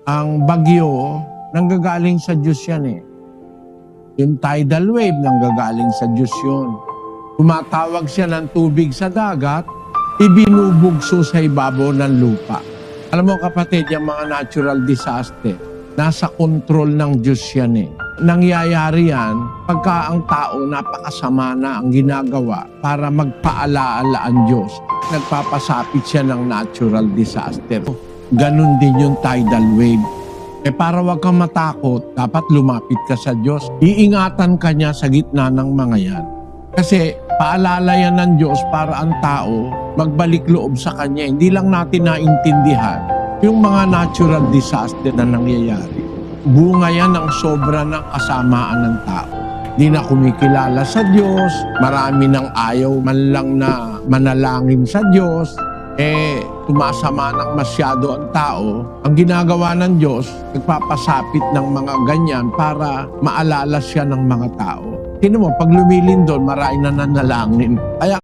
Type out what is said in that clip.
Ang bagyo, nanggagaling sa Diyos yan eh. Yung tidal wave, nanggagaling sa Diyos yun. Tumatawag siya ng tubig sa dagat, ibinubugso sa ibabaw ng lupa. Alam mo kapatid, yung mga natural disaster, nasa kontrol ng Diyos yan eh. Nangyayari yan pagka ang tao napakasama na ang ginagawa para magpaalaala ang Diyos. Nagpapasapit siya ng natural disaster. Ganon din yung tidal wave. Para wag kang matakot, dapat lumapit ka sa Diyos. Iingatan ka niya sa gitna ng mga yan. Kasi paalala yan ng Diyos para ang tao magbalik loob sa Kanya. Hindi lang natin naintindihan yung mga natural disaster na nangyayari. Bunga yan ng sobra ng kasamaan ng tao. Di na kumikilala sa Diyos, marami nang ayaw man lang na manalangin sa Diyos, tumasama ng masyado ang tao. Ang ginagawa ng Diyos, nagpapasapit ng mga ganyan para maalala siya ng mga tao. Tingnan mo, pag lumilin doon, marami na nanalangin. Kaya